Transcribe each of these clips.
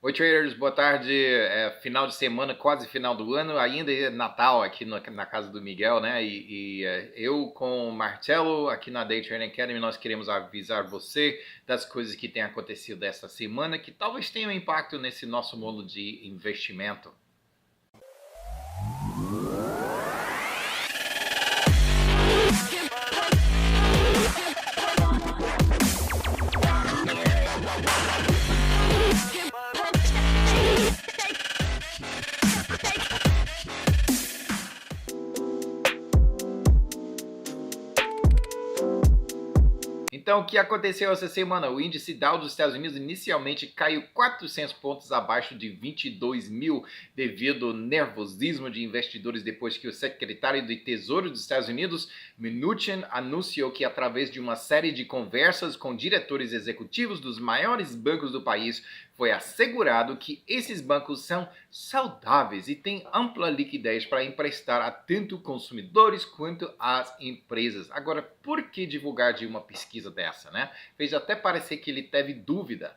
Oi, traders, boa tarde. Final de semana, quase final do ano, ainda é Natal aqui na casa do Miguel, né? Eu com o Marcelo aqui na Day Trading Academy, nós queremos avisar você das coisas que têm acontecido essa semana que talvez tenham impacto nesse nosso mundo de investimento. Então, o que aconteceu essa semana? O índice Dow dos Estados Unidos inicialmente caiu 400 pontos abaixo de 22 mil devido ao nervosismo de investidores depois que o secretário de Tesouro dos Estados Unidos, Mnuchin, anunciou que através de uma série de conversas com diretores executivos dos maiores bancos do país, foi assegurado que esses bancos são saudáveis e têm ampla liquidez para emprestar a tanto consumidores quanto às empresas. Agora, por que divulgar de uma pesquisa dessa, né? Fez até parecer que ele teve dúvida.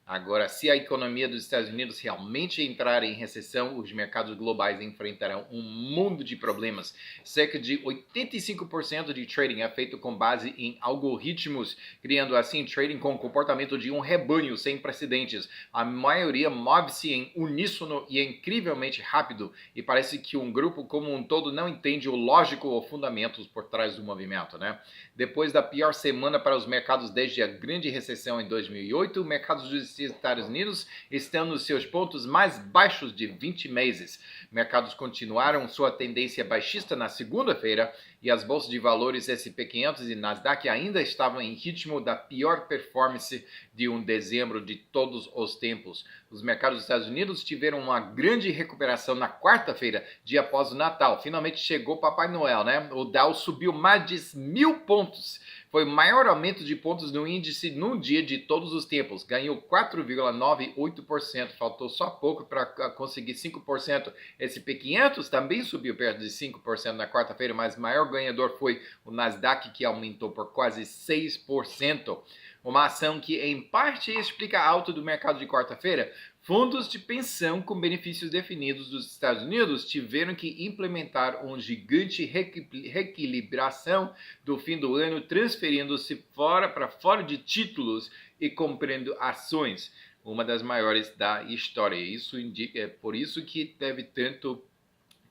Agora, se a economia dos Estados Unidos realmente entrar em recessão, os mercados globais enfrentarão um mundo de problemas. Cerca de 85% de trading é feito com base em algoritmos, criando assim trading com o comportamento de um rebanho sem precedentes. A maioria move-se em uníssono e é incrivelmente rápido, e parece que um grupo como um todo não entende o lógico ou fundamentos por trás do movimento, né? Depois da pior semana para os mercados desde a grande recessão em 2008, mercados dos Estados Unidos estão nos seus pontos mais baixos de 20 meses. Mercados continuaram sua tendência baixista na segunda-feira e as bolsas de valores S&P 500 e Nasdaq ainda estavam em ritmo da pior performance de um dezembro de todos os tempos. Os mercados dos Estados Unidos tiveram uma grande recuperação na quarta-feira, dia após o Natal. Finalmente chegou Papai Noel, né? O Dow subiu mais de 1.000 pontos. Foi o maior aumento de pontos no índice num dia de todos os tempos. Ganhou 4,98%. Faltou só pouco para conseguir 5%. S&P 500 também subiu perto de 5% na quarta-feira, mas o maior ganhador foi o Nasdaq, que aumentou por quase 6%. Uma ação que, em parte, explica a alta do mercado de quarta-feira. Fundos de pensão com benefícios definidos dos Estados Unidos tiveram que implementar uma gigante reequilibração do fim do ano, transferindo-se para fora de títulos e comprando ações, uma das maiores da história. Isso indica, é por isso que teve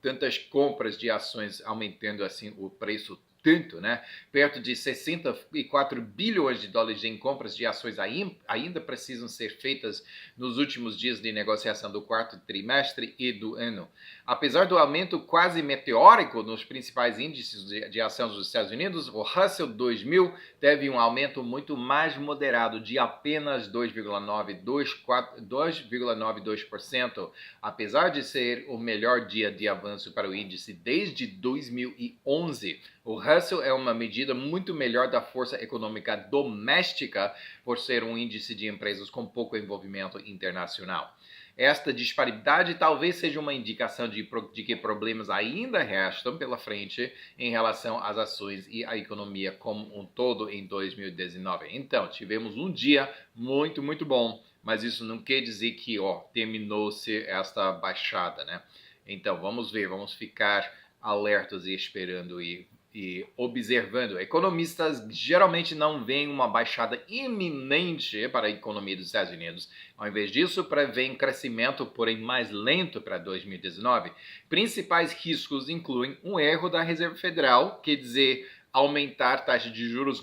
tantas compras de ações, aumentando assim o preço tanto, né? Perto de 64 bilhões de dólares em compras de ações ainda precisam ser feitas nos últimos dias de negociação do quarto trimestre e do ano. Apesar do aumento quase meteórico nos principais índices de ação dos Estados Unidos, o Russell 2000 teve um aumento muito mais moderado de apenas 2,92%, apesar de ser o melhor dia de avanço para o índice desde 2011. O Russell é uma medida muito melhor da força econômica doméstica por ser um índice de empresas com pouco envolvimento internacional. Esta disparidade talvez seja uma indicação de que problemas ainda restam pela frente em relação às ações e à economia como um todo em 2019. Então, tivemos um dia muito, muito bom, mas isso não quer dizer que terminou-se esta baixada, né? Então, vamos ver, vamos ficar alertas e esperando e observando. Economistas geralmente não veem uma baixada iminente para a economia dos Estados Unidos. Ao invés disso, prevêem crescimento, porém mais lento para 2019. Principais riscos incluem um erro da Reserva Federal, quer dizer, aumentar taxa de juros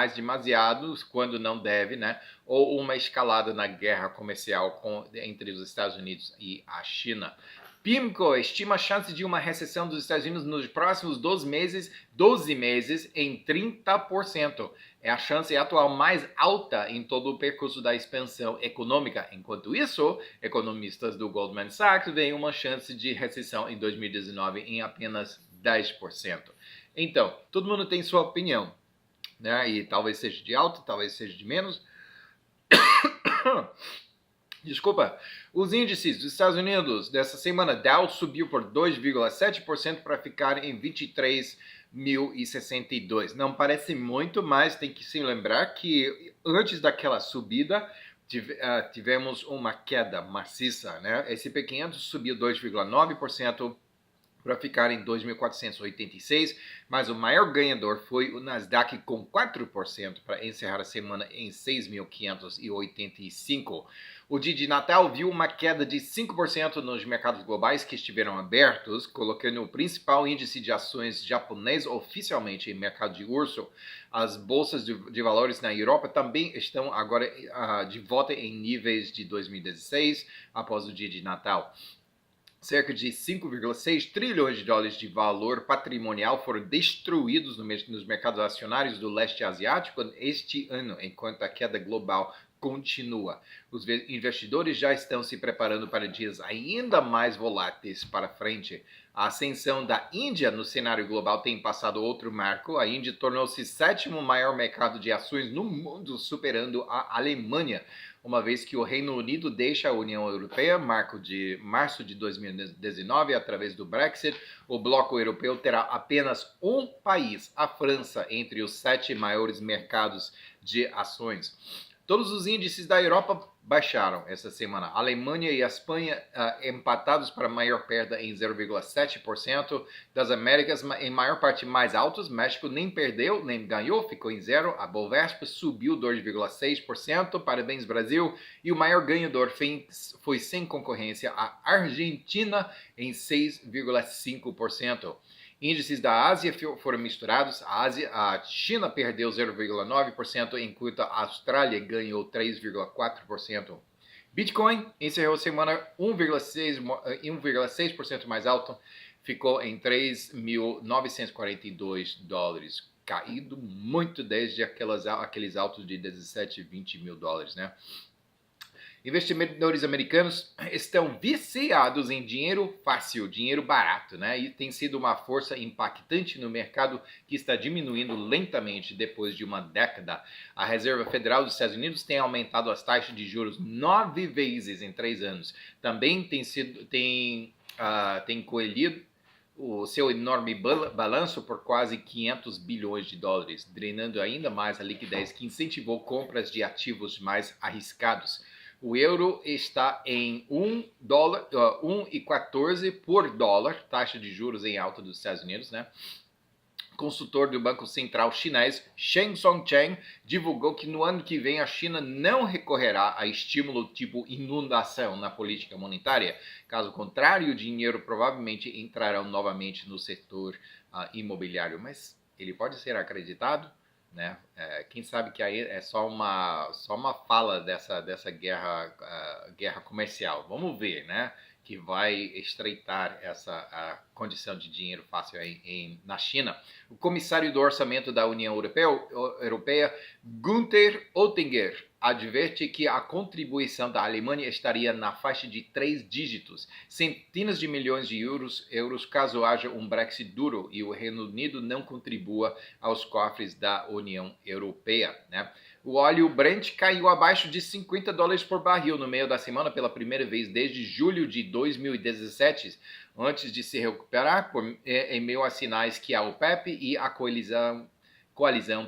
demasiado, quando não deve, né? Ou uma escalada na guerra comercial entre os Estados Unidos e a China. PIMCO estima a chance de uma recessão dos Estados Unidos nos próximos 12 meses em 30%. É a chance atual mais alta em todo o percurso da expansão econômica. Enquanto isso, economistas do Goldman Sachs veem uma chance de recessão em 2019 em apenas 10%. Então, todo mundo tem sua opinião, né? E talvez seja de alta, talvez seja de menos. Desculpa, os índices dos Estados Unidos dessa semana, Dow subiu por 2,7% para ficar em 23.062. Não parece muito, mas tem que se lembrar que antes daquela subida tivemos uma queda maciça, né? S&P 500 subiu 2,9%, para ficar em 2.486, mas o maior ganhador foi o Nasdaq com 4% para encerrar a semana em 6.585. O dia de Natal viu uma queda de 5% nos mercados globais que estiveram abertos, colocando o principal índice de ações japonês oficialmente em mercado de urso. As bolsas de valores na Europa também estão agora de volta em níveis de 2016, após o dia de Natal. Cerca de 5,6 trilhões de dólares de valor patrimonial foram destruídos nos mercados acionários do leste asiático este ano, enquanto a queda global continua. Os investidores já estão se preparando para dias ainda mais voláteis para frente. A ascensão da Índia no cenário global tem passado outro marco. A Índia tornou-se o sétimo maior mercado de ações no mundo, superando a Alemanha, uma vez que o Reino Unido deixa a União Europeia, marco de março de 2019, através do Brexit. O bloco europeu terá apenas um país, a França, entre os 7 maiores mercados de ações. Todos os índices da Europa baixaram essa semana. A Alemanha e a Espanha empatados para maior perda em 0,7%. Das Américas, em maior parte mais altos. México nem perdeu, nem ganhou, ficou em zero. A Bovespa subiu 2,6%. Parabéns, Brasil. E o maior ganhador foi sem concorrência a Argentina em 6,5%. Índices da Ásia foram misturados. A China perdeu 0,9%, enquanto a Austrália ganhou 3,4%. Bitcoin encerrou a semana 1,6% mais alto, ficou em 3.942 dólares, caído muito desde aqueles altos de 17, 20 mil dólares, né? Investidores americanos estão viciados em dinheiro fácil, dinheiro barato, né? E tem sido uma força impactante no mercado que está diminuindo lentamente depois de uma década. A Reserva Federal dos Estados Unidos tem aumentado as taxas de juros 9 vezes em 3 anos. Também tem colhido o seu enorme balanço por quase 500 bilhões de dólares, drenando ainda mais a liquidez que incentivou compras de ativos mais arriscados. O euro está em 1,14 por dólar, taxa de juros em alta dos Estados Unidos, né? Consultor do Banco Central chinês, Sheng Songcheng, divulgou que no ano que vem a China não recorrerá a estímulo tipo inundação na política monetária. Caso contrário, o dinheiro provavelmente entrará novamente no setor imobiliário. Mas ele pode ser acreditado? Né? Quem sabe que aí é só uma fala dessa guerra comercial. Vamos ver, né? Que vai estreitar essa condição de dinheiro fácil na China. O comissário do orçamento da União Europeia, Günther Oettinger, adverte que a contribuição da Alemanha estaria na faixa de 3 dígitos, centenas de milhões de euros caso haja um Brexit duro e o Reino Unido não contribua aos cofres da União Europeia, né? O óleo Brent caiu abaixo de 50 dólares por barril no meio da semana pela primeira vez desde julho de 2017, antes de se recuperar em meio a sinais que a OPEP e a coalizão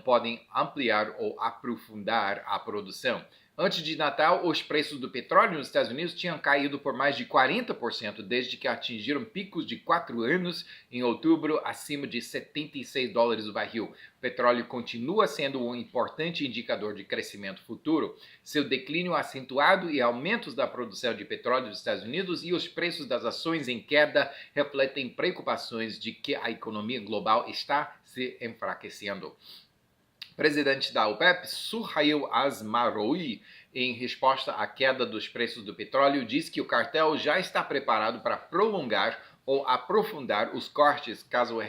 podem ampliar ou aprofundar a produção. Antes de Natal, os preços do petróleo nos Estados Unidos tinham caído por mais de 40% desde que atingiram picos de 4 anos em outubro, acima de 76 dólares o barril. O petróleo continua sendo um importante indicador de crescimento futuro. Seu declínio acentuado e aumentos da produção de petróleo dos Estados Unidos e os preços das ações em queda refletem preocupações de que a economia global está se enfraquecendo. O presidente da OPEP, Suhail Asmaroui, em resposta à queda dos preços do petróleo, diz que o cartel já está preparado para prolongar ou aprofundar os cortes caso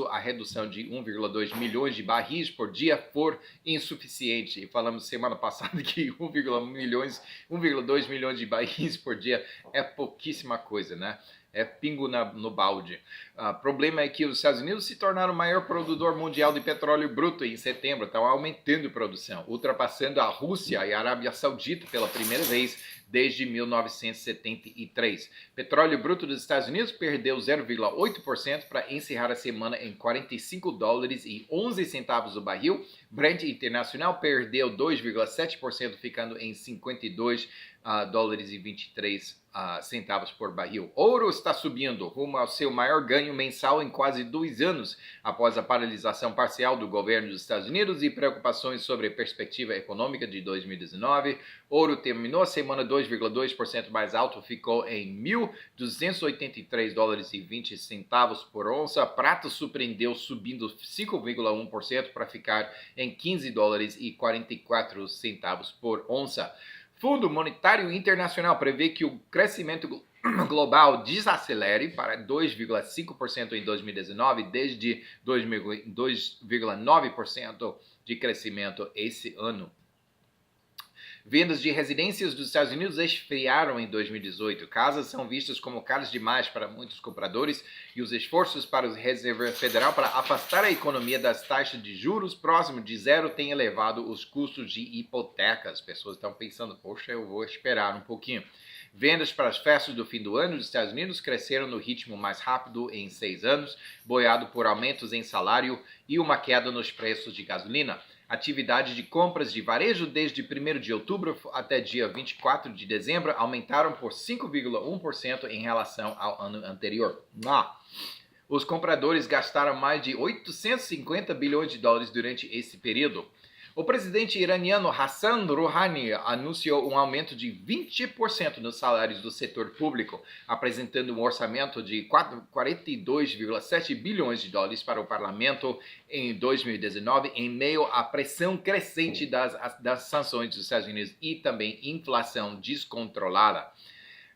a redução de 1,2 milhões de barris por dia for insuficiente. E falamos semana passada que 1,2 milhões de barris por dia é pouquíssima coisa, né? É pingo no balde. O problema é que os Estados Unidos se tornaram o maior produtor mundial de petróleo bruto em setembro, estão aumentando a produção, ultrapassando a Rússia e a Arábia Saudita pela primeira vez desde 1973. Petróleo bruto dos Estados Unidos perdeu 0,8% para encerrar a semana semana em 45 dólares e 11 centavos o barril. Brent Internacional perdeu 2,7%, ficando em 52 dólares e 23 centavos por barril. Ouro está subindo rumo ao seu maior ganho mensal em quase 2 anos, após a paralisação parcial do governo dos Estados Unidos e preocupações sobre a perspectiva econômica de 2019. Ouro terminou a semana 2,2% mais alto, ficou em 1.283 dólares e 20 centavos por onça. Prata surpreendeu, subindo 5,1% para ficar em 15 dólares e 44 centavos por onça. Fundo Monetário Internacional prevê que o crescimento global desacelere para 2,5% em 2019, desde 2,9% de crescimento esse ano. Vendas de residências dos Estados Unidos esfriaram em 2018. Casas são vistas como caras demais para muitos compradores e os esforços para o Reserva Federal para afastar a economia das taxas de juros próximo de zero têm elevado os custos de hipotecas. As pessoas estão pensando, poxa, eu vou esperar um pouquinho. Vendas para as festas do fim do ano dos Estados Unidos cresceram no ritmo mais rápido em 6 anos, boiado por aumentos em salário e uma queda nos preços de gasolina. Atividade de compras de varejo desde 1º de outubro até dia 24 de dezembro aumentaram por 5,1% em relação ao ano anterior. Os compradores gastaram mais de 850 bilhões de dólares durante esse período. O presidente iraniano Hassan Rouhani anunciou um aumento de 20% nos salários do setor público, apresentando um orçamento de 42,7 bilhões de dólares para o parlamento em 2019, em meio à pressão crescente das sanções dos Estados Unidos e também inflação descontrolada.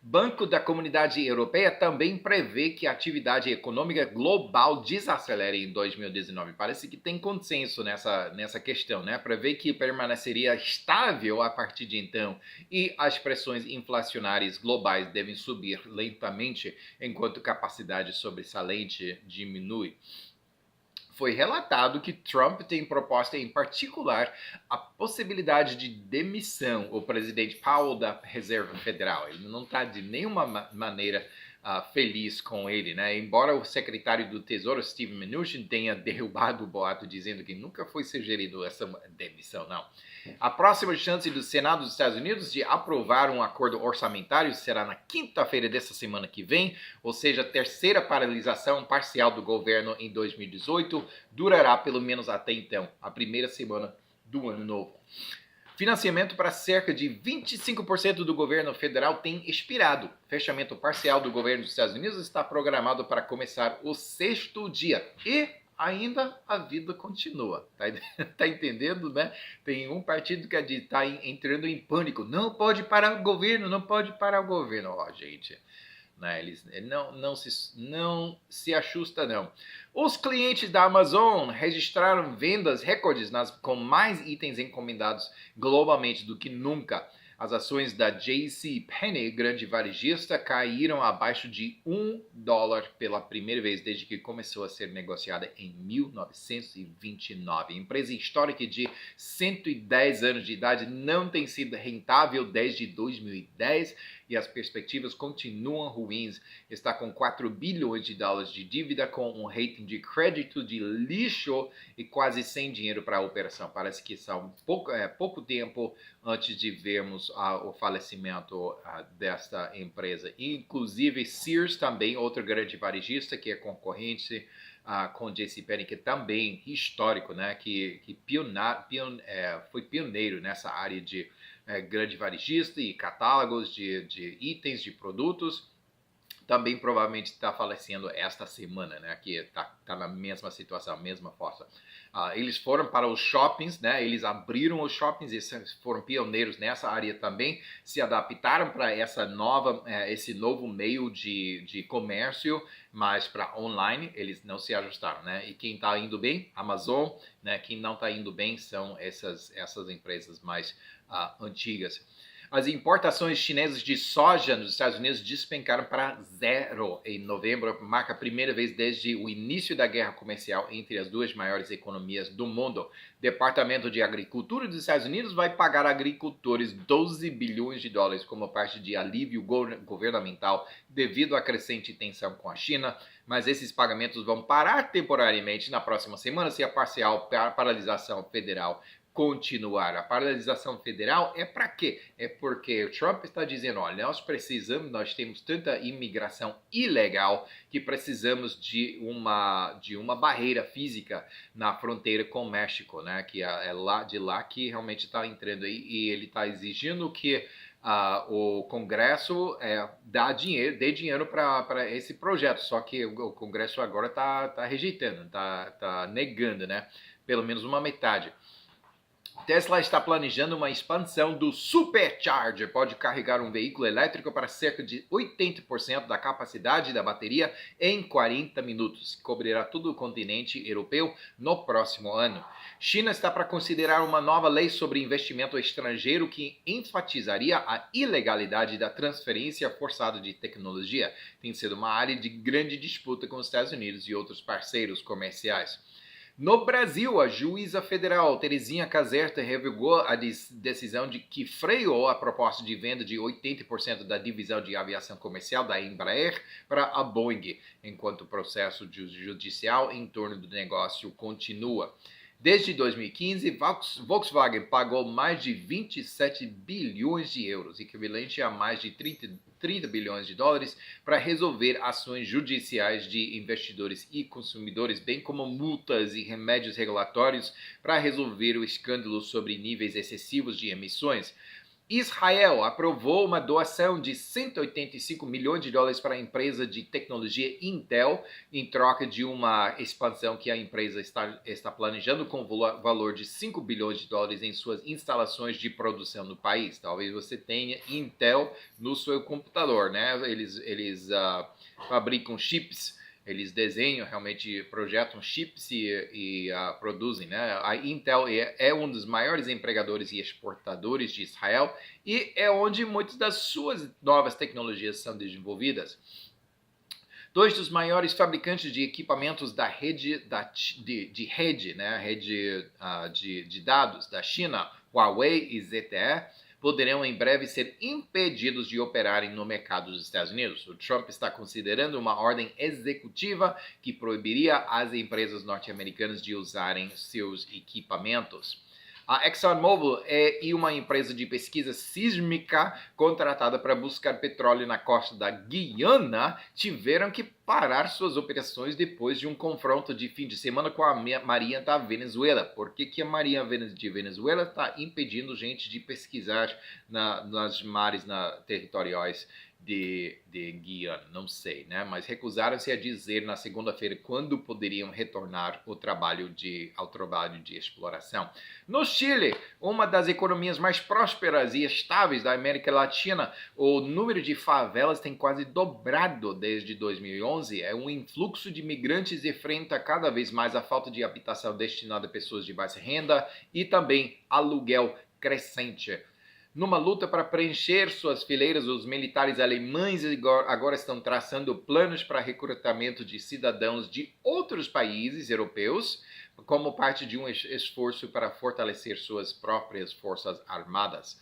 Banco da Comunidade Europeia também prevê que a atividade econômica global desacelere em 2019. Parece que tem consenso nessa questão, né? Prevê que permaneceria estável a partir de então e as pressões inflacionárias globais devem subir lentamente enquanto capacidade sobressalente diminui. Foi relatado que Trump tem proposta em particular a possibilidade de demissão o presidente Powell da Reserva Federal. Ele não está de nenhuma maneira feliz com ele, né? Embora o secretário do Tesouro, Steve Mnuchin, tenha derrubado o boato dizendo que nunca foi sugerido essa demissão, não. A próxima chance do Senado dos Estados Unidos de aprovar um acordo orçamentário será na quinta-feira dessa semana que vem, ou seja, a terceira paralisação parcial do governo em 2018 durará pelo menos até então, a primeira semana do ano novo. Financiamento para cerca de 25% do governo federal tem expirado. Fechamento parcial do governo dos Estados Unidos está programado para começar o 6º dia. E ainda a vida continua. Tá entendendo, né? Tem um partido que está entrando em pânico. Não pode parar o governo, não pode parar o governo. Ó, gente, né? Ele não se assusta, não. Os clientes da Amazon registraram vendas recordes com mais itens encomendados globalmente do que nunca. As ações da JCPenney, grande varejista, caíram abaixo de $1 pela primeira vez desde que começou a ser negociada em 1929. A empresa histórica de 110 anos de idade não tem sido rentável desde 2010 e as perspectivas continuam ruins. Está com 4 bilhões de dólares de dívida, com um rating de crédito de lixo e quase sem dinheiro para a operação. Parece que são pouco tempo antes de vermos o falecimento desta empresa. Inclusive, Sears também, outro grande varejista que é concorrente com JCPenney, que é também histórico, né? que foi pioneiro nessa área de grande varejista e catálogos de itens, de produtos. Também provavelmente está falecendo esta semana, né? Que está na mesma situação, mesma força. Eles foram para os shoppings, né? Eles abriram os shoppings e foram pioneiros nessa área também. Se adaptaram para esse novo meio de comércio, mas para online eles não se ajustaram, né? E quem está indo bem? Amazon, né? Quem não está indo bem são essas empresas mais antigas. As importações chinesas de soja nos Estados Unidos despencaram para zero em novembro, marca a primeira vez desde o início da guerra comercial entre as duas maiores economias do mundo. O Departamento de Agricultura dos Estados Unidos vai pagar a agricultores 12 bilhões de dólares como parte de alívio governamental devido à crescente tensão com a China, mas esses pagamentos vão parar temporariamente na próxima semana se a parcial paralisação federal continuar. A paralisação federal é para quê? É porque o Trump está dizendo, olha, nós temos tanta imigração ilegal que precisamos de uma barreira física na fronteira com o México, né? Que é de lá que realmente está entrando aí, e ele está exigindo que o Congresso dê dinheiro para esse projeto, só que o Congresso agora está rejeitando, está negando, né? Pelo menos uma metade. Tesla está planejando uma expansão do Supercharger. Pode carregar um veículo elétrico para cerca de 80% da capacidade da bateria em 40 minutos. Cobrirá todo o continente europeu no próximo ano. China está para considerar uma nova lei sobre investimento estrangeiro que enfatizaria a ilegalidade da transferência forçada de tecnologia. Tem sido uma área de grande disputa com os Estados Unidos e outros parceiros comerciais. No Brasil, a juíza federal Terezinha Caserta revogou a decisão que freou a proposta de venda de 80% da divisão de aviação comercial da Embraer para a Boeing, enquanto o processo judicial em torno do negócio continua. Desde 2015, Volkswagen pagou mais de 27 bilhões de euros, equivalente a mais de 30 bilhões de dólares, para resolver ações judiciais de investidores e consumidores, bem como multas e remédios regulatórios para resolver o escândalo sobre níveis excessivos de emissões. Israel aprovou uma doação de 185 milhões de dólares para a empresa de tecnologia Intel, em troca de uma expansão que a empresa está planejando com valor de 5 bilhões de dólares em suas instalações de produção no país. Talvez você tenha Intel no seu computador, né? Eles fabricam chips. Eles desenham, realmente projetam chips e produzem, né? A Intel é um dos maiores empregadores e exportadores de Israel e é onde muitas das suas novas tecnologias são desenvolvidas. Dois dos maiores fabricantes de equipamentos da rede de dados da China, Huawei e ZTE, poderão em breve ser impedidos de operarem no mercado dos Estados Unidos. O Trump está considerando uma ordem executiva que proibiria as empresas norte-americanas de usarem seus equipamentos. A ExxonMobil é uma empresa de pesquisa sísmica contratada para buscar petróleo na costa da Guiana, tiveram que parar suas operações depois de um confronto de fim de semana com a Marinha da Venezuela. Por que a Marinha de Venezuela está impedindo gente de pesquisar nas mares territoriais de Guiana? Não sei, né? Mas recusaram-se a dizer na segunda-feira quando poderiam retornar ao trabalho de exploração. No Chile, uma das economias mais prósperas e estáveis da América Latina, o número de favelas tem quase dobrado desde 2011. É um influxo de imigrantes enfrenta cada vez mais a falta de habitação destinada a pessoas de baixa renda e também aluguel crescente. Numa luta para preencher suas fileiras, os militares alemães agora estão traçando planos para recrutamento de cidadãos de outros países europeus, como parte de um esforço para fortalecer suas próprias forças armadas.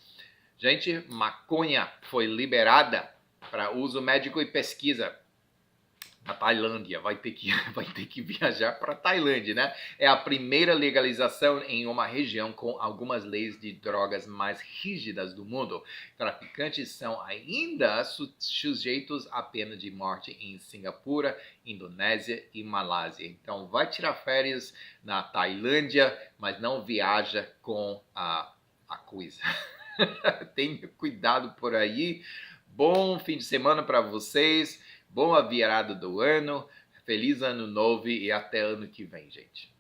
Gente, maconha foi liberada para uso médico e pesquisa na Tailândia. Vai ter que viajar para a Tailândia, né? É a primeira legalização em uma região com algumas leis de drogas mais rígidas do mundo. Traficantes são ainda sujeitos à pena de morte em Singapura, Indonésia e Malásia. Então, vai tirar férias na Tailândia, mas não viaja com a coisa. Tenha cuidado por aí. Bom fim de semana para vocês. Boa virada do ano, feliz ano novo e até ano que vem, gente.